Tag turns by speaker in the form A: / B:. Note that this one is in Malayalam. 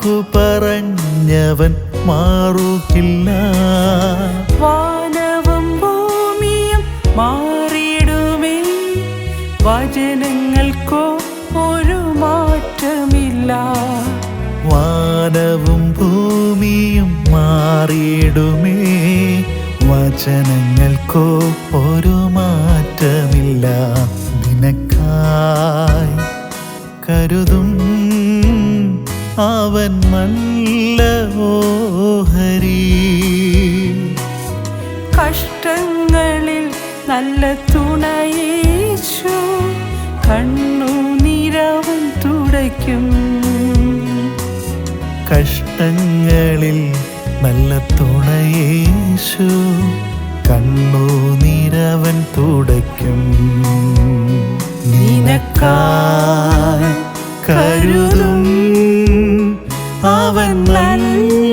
A: വാക്കു പറഞ്ഞവൻ മാറുകില്ല.
B: വാനവും ഭൂമിയും മാറിയിടുമേ, വചനങ്ങൾക്കോ ഒരു മാറ്റമില്ല.
A: വാനവും ഭൂമിയും മാറിയിടുമേ, വചനങ്ങൾക്കോ ഒരു മാറ്റമില്ല. നിനക്കായി കരുതും അവൻ നല്ല ഓഹരി.
B: കഷ്ടങ്ങളിൽ നല്ല തുണയേശു, കണ്ണുനീരവൻ തുടയ്ക്കും.
A: കഷ്ടങ്ങളിൽ നല്ല തുണയേശു, കണ്ണുനീരവൻ തുടയ്ക്കും. നിനക്കായി കരുതും അവൻ നല്ല